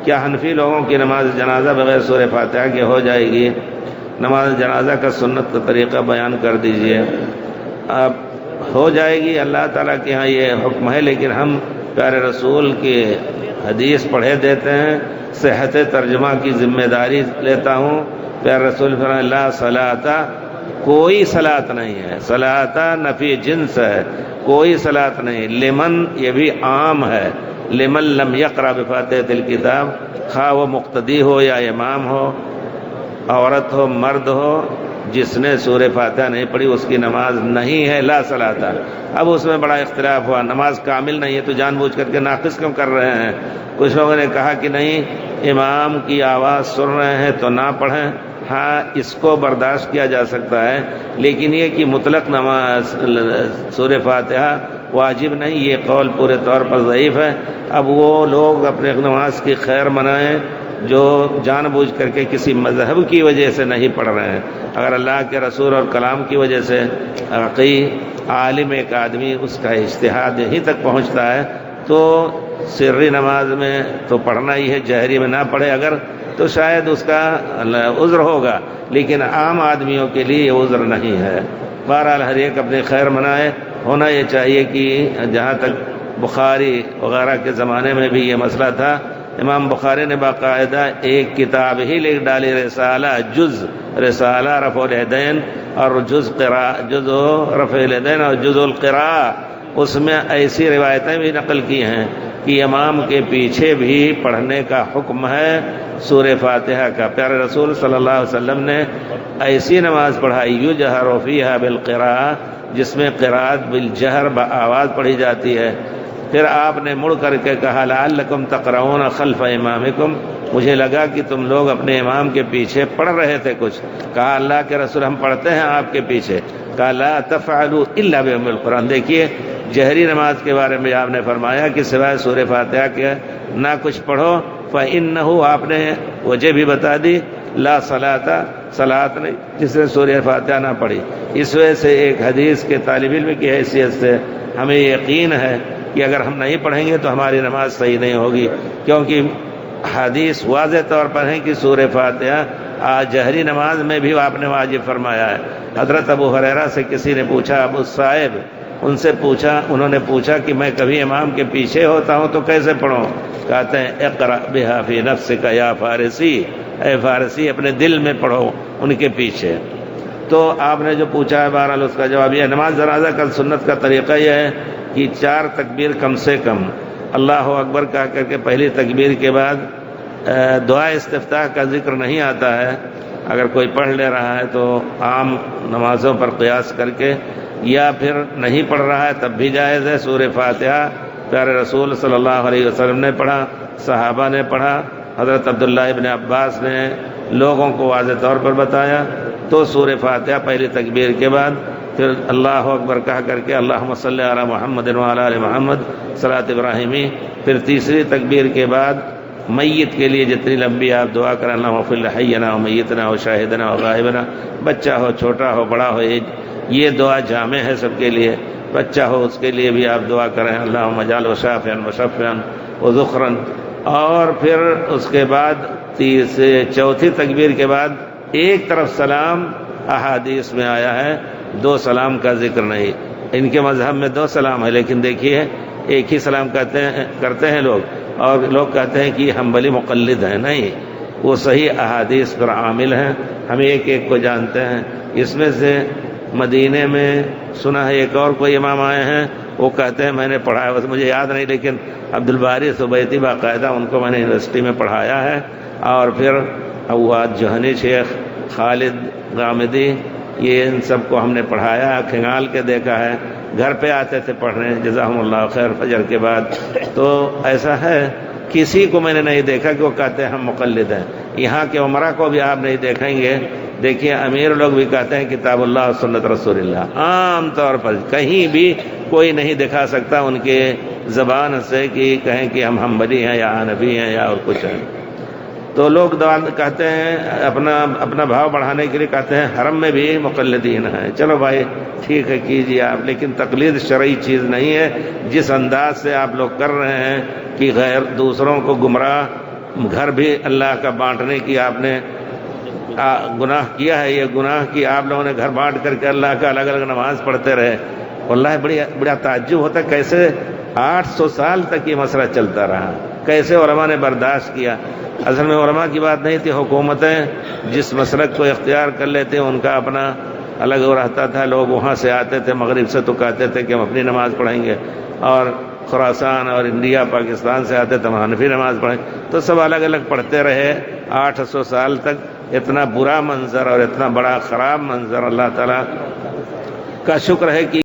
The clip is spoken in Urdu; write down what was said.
کیا حنفی لوگوں کی نماز جنازہ بغیر سورہ فاتحہ کے ہو جائے گی؟ نماز جنازہ کا سنت کا طریقہ بیان کر دیجئے۔ اب ہو جائے گی، اللہ تعالیٰ کے ہاں یہ حکم ہے، لیکن ہم پیارے رسول کی حدیث پڑھے دیتے ہیں، صحت ترجمہ کی ذمہ داری لیتا ہوں۔ پیارے رسول فرمایا لا صلاۃ، کوئی صلاۃ نہیں ہے، صلاۃ نفی جنس ہے، کوئی صلاۃ نہیں۔ لمن یہ بھی عام ہے، لمن لم یقرأ بفاتحۃ الکتاب، خواہ وہ مقتدی ہو یا امام ہو، عورت ہو مرد ہو، جس نے سورہ فاتحہ نہیں پڑھی اس کی نماز نہیں ہے، لا صلاۃ۔ اب اس میں بڑا اختلاف ہوا، نماز کامل نہیں ہے تو جان بوجھ کر کے ناقص کیوں کر رہے ہیں؟ کچھ لوگوں نے کہا کہ نہیں، امام کی آواز سن رہے ہیں تو نہ پڑھیں، ہاں اس کو برداشت کیا جا سکتا ہے، لیکن یہ کہ مطلق نماز سورہ فاتحہ واجب نہیں، یہ قول پورے طور پر ضعیف ہے۔ اب وہ لوگ اپنے نماز کی خیر منائیں جو جان بوجھ کر کے کسی مذہب کی وجہ سے نہیں پڑھ رہے ہیں۔ اگر اللہ کے رسول اور کلام کی وجہ سے عقی عالم ایک آدمی اس کا اجتہاد یہیں تک پہنچتا ہے تو سری نماز میں تو پڑھنا ہی ہے، جہری میں نہ پڑھے اگر تو شاید اس کا عذر ہوگا، لیکن عام آدمیوں کے لیے یہ عذر نہیں ہے۔ بہرحال ہر ایک اپنی خیر منائے۔ ہونا یہ چاہیے کہ جہاں تک بخاری وغیرہ کے زمانے میں بھی یہ مسئلہ تھا، امام بخاری نے باقاعدہ ایک کتاب ہی لکھ ڈالی، رسالہ، جز رسالہ رفع الیدین اور جز رفع الیدین اور جز القراء، اس میں ایسی روایتیں بھی نقل کی ہیں کہ امام کے پیچھے بھی پڑھنے کا حکم ہے سورہ فاتحہ کا۔ پیارے رسول صلی اللہ علیہ وسلم نے ایسی نماز پڑھائی یجہر فیہا بالقراء، جس میں قراءت بالجہر بآواز پڑھی جاتی ہے۔ پھر آپ نے مڑ کر کے کہا لعلکم تقرؤون خلف امامکم، مجھے لگا کہ تم لوگ اپنے امام کے پیچھے پڑھ رہے تھے کچھ۔ کہا اللہ کے رسول ہم پڑھتے ہیں آپ کے پیچھے۔ کہا لا تفعلوا الا بأم القرآن۔ دیکھیے جہری نماز کے بارے میں آپ نے فرمایا کہ سوائے سورہ فاتحہ کے نہ کچھ پڑھو، فإنہ آپ نے وجہ بھی بتا دی، لا صلاۃ، صلاۃ نہیں جس نے سورہ فاتحہ نہ پڑھی۔ اس وجہ سے ایک حدیث کے طالب علم کی حیثیت سے ہمیں یقین ہے کہ اگر ہم نہیں پڑھیں گے تو ہماری نماز صحیح نہیں ہوگی، کیونکہ حدیث واضح طور پر ہے کہ سورہ فاتحہ جہری نماز میں بھی آپ نے واجب فرمایا ہے۔ حضرت ابو ہریرہ سے کسی نے پوچھا، ابو صاحب ان سے پوچھا، انہوں نے پوچھا کہ میں کبھی امام کے پیچھے ہوتا ہوں تو کیسے پڑھوں؟ کہتے ہیں اقرأ بہا فی نفسک یا فارسی، اے فارسی اپنے دل میں پڑھو ان کے پیچھے۔ تو آپ نے جو پوچھا ہے بہرحال اس کا جواب یہ ہے۔ نماز جنازہ کا سنت کا طریقہ یہ ہے کہ 4 تکبیر کم سے کم، اللہ اکبر کہہ کر کے پہلی تکبیر کے بعد دعا استفتاح کا ذکر نہیں آتا ہے، اگر کوئی پڑھ لے رہا ہے تو عام نمازوں پر قیاس کر کے، یا پھر نہیں پڑھ رہا ہے تب بھی جائز ہے۔ سورہ فاتحہ پیارے رسول صلی اللہ علیہ وسلم نے پڑھا، صحابہ نے پڑھا، حضرت عبداللہ ابن عباس نے لوگوں کو واضح طور پر بتایا۔ تو سورہ فاتحہ پہلی تکبیر کے بعد پھر اللہ اکبر کہہ کر کے اللہم صلی علی محمد وعلی آل محمد صلاۃ ابراہیمی، پھر تیسری تکبیر کے بعد میت کے لیے جتنی لمبی آپ دعا کریں، اللہم اغفر لحینا و میتنا و شاہدنا و غائبنا، بچہ ہو چھوٹا ہو بڑا ہو، یہ دعا جامع ہے سب کے لیے۔ بچہ ہو اس کے لیے بھی آپ دعا کریں، اللہم اجعلہ شافعا مشفعا و ذخرا۔ اور پھر اس کے بعد چوتھی تکبیر کے بعد ایک طرف سلام احادیث میں آیا ہے، 2 سلام کا ذکر نہیں۔ ان کے مذہب میں 2 سلام ہے، لیکن دیکھیے ایک ہی سلام کرتے ہیں لوگ، اور لوگ کہتے ہیں کہ حنبلی مقلد ہیں۔ نہیں، وہ صحیح احادیث پر عامل ہیں، ہم ایک ایک کو جانتے ہیں۔ اس میں سے مدینے میں سنا ہے ایک اور کوئی امام آئے ہیں، وہ کہتے ہیں میں نے پڑھایا، بس مجھے یاد نہیں، لیکن عبدالباری سبیتی باقاعدہ ان کو میں نے یونیورسٹی میں پڑھایا ہے۔ اور پھر عواد جوہنی شیخ، خالد غامدی، یہ ان سب کو ہم نے پڑھایا، کھنگال کے دیکھا ہے، گھر پہ آتے تھے پڑھنے جزاہم اللہ خیر فجر کے بعد۔ تو ایسا ہے کسی کو میں نے نہیں دیکھا کہ وہ کہتے ہیں ہم مقلد ہیں۔ یہاں کے عمرہ کو بھی آپ نہیں دیکھیں گے، دیکھیے امیر لوگ بھی کہتے ہیں کتاب اللہ اور سنت رسول اللہ، عام طور پر کہیں بھی کوئی نہیں دکھا سکتا ان کے زبان سے کہ کہیں کہ ہم حنبلی ہیں یا حنفی ہیں یا اور کچھ ہیں۔ تو لوگ کہتے ہیں اپنا بھاؤ بڑھانے کے لیے کہتے ہیں حرم میں بھی مقلدین ہیں۔ چلو بھائی ٹھیک ہے کیجیے آپ، لیکن تقلید شرعی چیز نہیں ہے۔ جس انداز سے آپ لوگ کر رہے ہیں کہ غیر دوسروں کو گمراہ گھر بھی اللہ کا بانٹنے کی آپ نے گناہ کیا ہے، یہ گناہ کی آپ لوگوں نے گھر بانٹ کر کے اللہ کا الگ الگ نماز پڑھتے رہے۔ واللہ بڑا تعجب ہوتا ہے کیسے 800 سال تک یہ مسئلہ چلتا رہا، کیسے علماء نے برداشت کیا۔ اصل میں علماء کی بات نہیں تھی، حکومتیں جس مسلک کو اختیار کر لیتے ان کا اپنا الگ رہتا تھا، لوگ وہاں سے آتے تھے مغرب سے تو کہتے تھے کہ ہم اپنی نماز پڑھیں گے، اور خراسان اور انڈیا پاکستان سے آتے تھے ہم حنفی نماز پڑھیں، تو سب الگ الگ پڑھتے رہے 800 سال تک۔ اتنا برا منظر اور اتنا بڑا خراب منظر، اللہ تعالیٰ کا شکر ہے کہ